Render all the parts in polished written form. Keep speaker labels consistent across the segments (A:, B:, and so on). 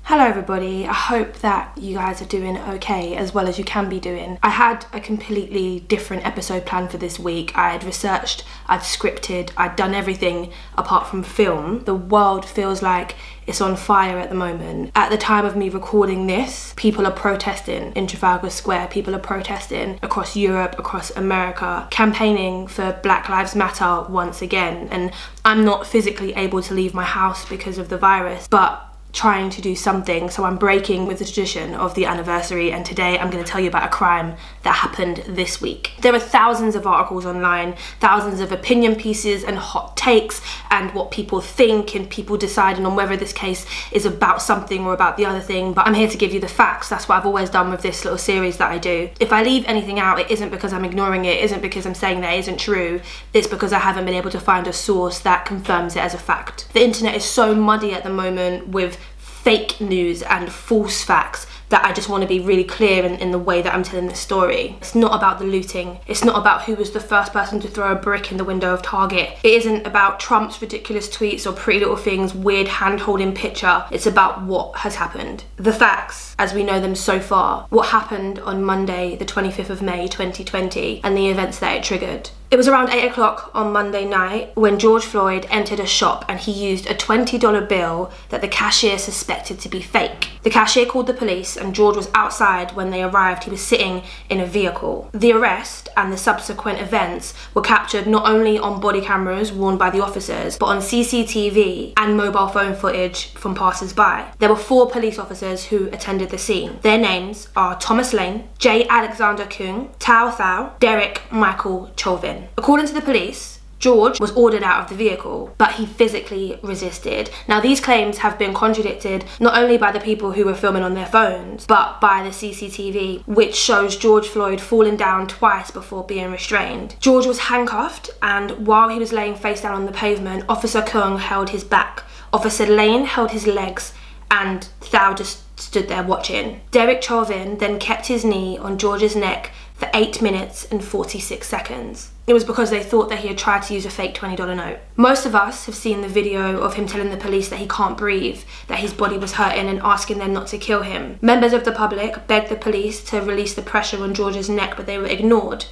A: Hello everybody, I hope that you guys are doing okay, as well as you can be doing. I had a completely different episode planned for this week. I had researched, I'd scripted, I'd done everything apart from film. The world feels like it's on fire at the moment. At the time of me recording this, people are protesting in Trafalgar Square, people are protesting across Europe, across America, campaigning for Black Lives Matter once again. And I'm not physically able to leave my house because of the virus, but trying to do something, so I'm breaking with the tradition of the anniversary, and today I'm going to tell you about a crime that happened this week. There are thousands of articles online, thousands of opinion pieces and hot takes and what people think and people deciding on whether this case is about something or about the other thing, but I'm here to give you the facts. That's what I've always done with this little series that I do. If I leave anything out, it isn't because I'm ignoring it, it isn't because I'm saying that it isn't true, it's because I haven't been able to find a source that confirms it as a fact. The internet is so muddy at the moment with fake news and false facts that I just want to be really clear in the way that I'm telling this story. It's not about the looting. It's not about who was the first person to throw a brick in the window of Target. It isn't about Trump's ridiculous tweets or Pretty Little Things' weird hand-holding picture. It's about what has happened. The facts, as we know them so far. What happened on Monday, the 25th of May, 2020, and the events that it triggered. It was around 8 o'clock on Monday night when George Floyd entered a shop and he used a $20 bill that the cashier suspected to be fake. The cashier called the police and George was outside when they arrived. He was sitting in a vehicle. The arrest and the subsequent events were captured not only on body cameras worn by the officers, but on CCTV and mobile phone footage from passers-by. There were 4 police officers who attended the scene. Their names are Thomas Lane, J. Alexander Kung, Tao Thao, Derek Michael Chauvin. According to the police, George was ordered out of the vehicle, but he physically resisted. Now, these claims have been contradicted not only by the people who were filming on their phones, but by the CCTV, which shows George Floyd falling down twice before being restrained. George was handcuffed, and while he was laying face down on the pavement, Officer Kung held his back, Officer Lane held his legs, and Thao just stood there watching. Derek Chauvin then kept his knee on George's neck for 8 minutes and 46 seconds. It was because they thought that he had tried to use a fake $20 note. Most of us have seen the video of him telling the police that he can't breathe, that his body was hurting, and asking them not to kill him. Members of the public begged the police to release the pressure on George's neck, but they were ignored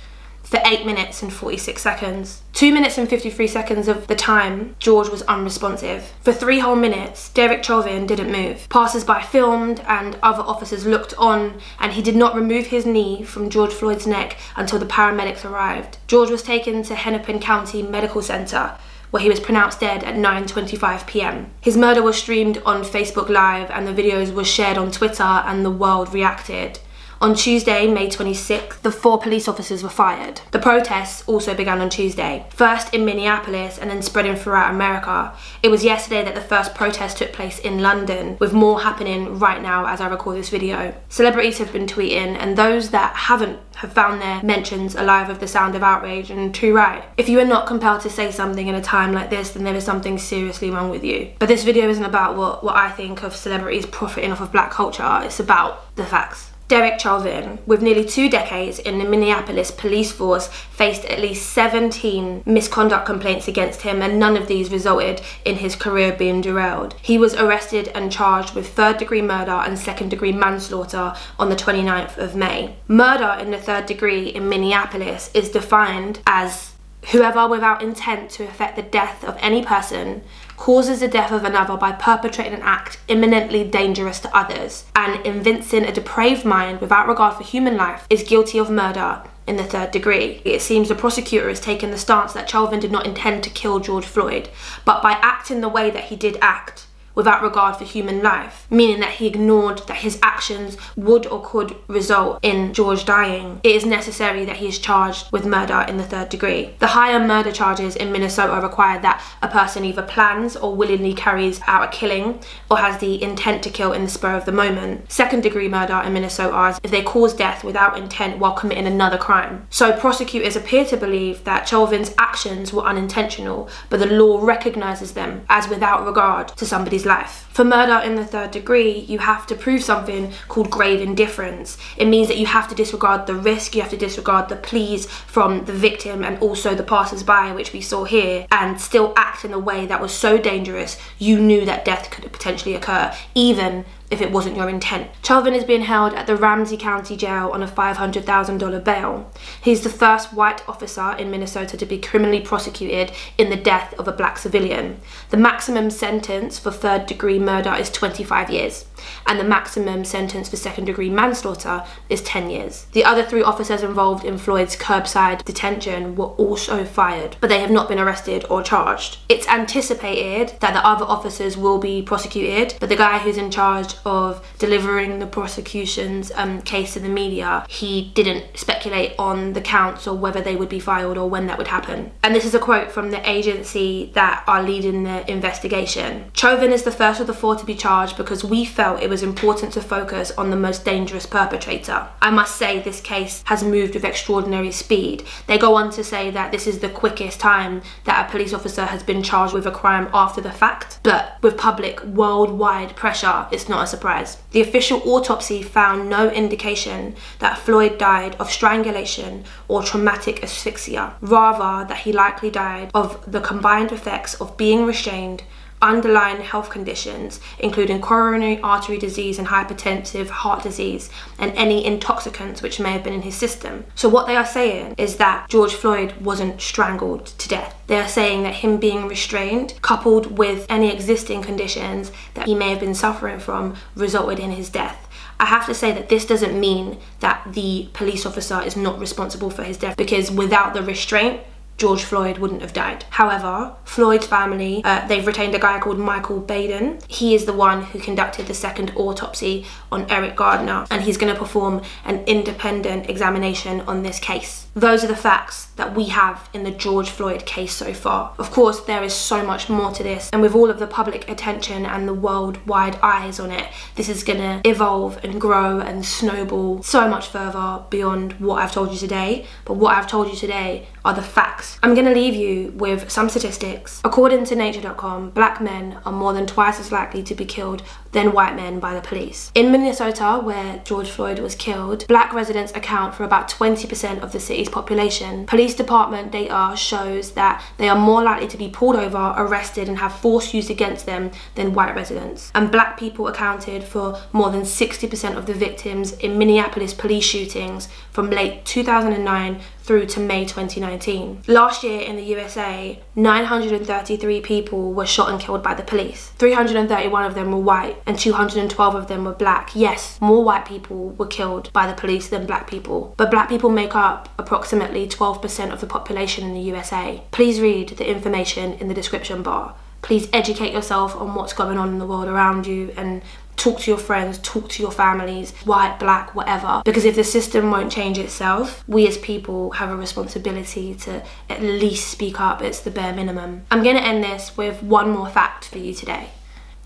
A: for 8 minutes and 46 seconds. 2 minutes and 53 seconds of the time, George was unresponsive. For 3 whole minutes, Derek Chauvin didn't move. Passers-by filmed and other officers looked on, and he did not remove his knee from George Floyd's neck until the paramedics arrived. George was taken to Hennepin County Medical Center, where he was pronounced dead at 9:25 p.m. His murder was streamed on Facebook Live, and the videos were shared on Twitter, and the world reacted. On Tuesday, May 26th, the 4 police officers were fired. The protests also began on Tuesday, first in Minneapolis and then spreading throughout America. It was yesterday that the first protest took place in London, with more happening right now as I record this video. Celebrities have been tweeting, and those that haven't have found their mentions alive with the sound of outrage, and too right. If you are not compelled to say something in a time like this, then there is something seriously wrong with you. But this video isn't about what I think of celebrities profiting off of black culture, it's about the facts. Derek Chauvin, with nearly 2 decades in the Minneapolis police force, faced at least 17 misconduct complaints against him, and none of these resulted in his career being derailed. He was arrested and charged with 3rd-degree murder and 2nd-degree manslaughter on the 29th of May. Murder in the 3rd degree in Minneapolis is defined as whoever, without intent to effect the death of any person, causes the death of another by perpetrating an act imminently dangerous to others, and evincing a depraved mind without regard for human life, is guilty of murder in the 3rd degree. It seems the prosecutor has taken the stance that Chauvin did not intend to kill George Floyd, but by acting the way that he did act, without regard for human life, meaning that he ignored that his actions would or could result in George dying, it is necessary that he is charged with murder in the 3rd degree. The higher murder charges in Minnesota require that a person either plans or willingly carries out a killing or has the intent to kill in the spur of the moment. 2nd-degree murder in Minnesota is if they cause death without intent while committing another crime. So prosecutors appear to believe that Chauvin's actions were unintentional, but the law recognises them as without regard to somebody's life. For murder in the 3rd degree, you have to prove something called grave indifference. It means that you have to disregard the risk, you have to disregard the pleas from the victim and also the passers-by, which we saw here, and still act in a way that was so dangerous you knew that death could potentially occur, even if it wasn't your intent. Chauvin is being held at the Ramsey County Jail on a $500,000 bail. He's the first white officer in Minnesota to be criminally prosecuted in the death of a black civilian. The maximum sentence for third-degree murder is 25 years, and the maximum sentence for second-degree manslaughter is 10 years. The other 3 officers involved in Floyd's curbside detention were also fired, but they have not been arrested or charged. It's anticipated that the other officers will be prosecuted, but the guy who's in charge of delivering the prosecution's case to the media, he didn't speculate on the counts or whether they would be filed or when that would happen. And this is a quote from the agency that are leading the investigation. Chauvin is the first of the 4 to be charged because we felt it was important to focus on the most dangerous perpetrator. I must say this case has moved with extraordinary speed. They go on to say that this is the quickest time that a police officer has been charged with a crime after the fact, but with public worldwide pressure, it's not a surprise. The official autopsy found no indication that Floyd died of strangulation or traumatic asphyxia, rather that he likely died of the combined effects of being restrained, underlying health conditions, including coronary artery disease and hypertensive heart disease, and any intoxicants which may have been in his system. So what they are saying is that George Floyd wasn't strangled to death. They are saying that him being restrained, coupled with any existing conditions that he may have been suffering from, resulted in his death. I have to say that this doesn't mean that the police officer is not responsible for his death, because without the restraint, George Floyd wouldn't have died. However, Floyd's family, they've retained a guy called Michael Baden. He is the one who conducted the second autopsy on Eric Gardner, and he's going to perform an independent examination on this case. Those are the facts that we have in the George Floyd case so far. Of course, there is so much more to this, and with all of the public attention and the worldwide eyes on it, this is going to evolve and grow and snowball so much further beyond what I've told you today. But what I've told you today are the facts. I'm going to leave you with some statistics. According to nature.com, black men are more than twice as likely to be killed than white men by the police. In Minnesota, where George Floyd was killed, black residents account for about 20% of the city's population. Police department data shows that they are more likely to be pulled over, arrested, and have force used against them than white residents. And black people accounted for more than 60% of the victims in Minneapolis police shootings from late 2009 through to May 2019. Last year in the USA, 933 people were shot and killed by the police. 331 of them were white and 212 of them were black. Yes, more white people were killed by the police than black people, but black people make up approximately 12% of the population in the USA. Please read the information in the description bar. Please educate yourself on what's going on in the world around you, and talk to your friends, talk to your families, white, black, whatever. Because if the system won't change itself, we as people have a responsibility to at least speak up. It's the bare minimum. I'm going to end this with one more fact for you today.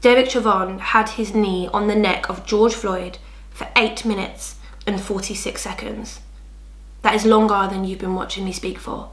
A: Derek Chauvin had his knee on the neck of George Floyd for 8 minutes and 46 seconds. That is longer than you've been watching me speak for.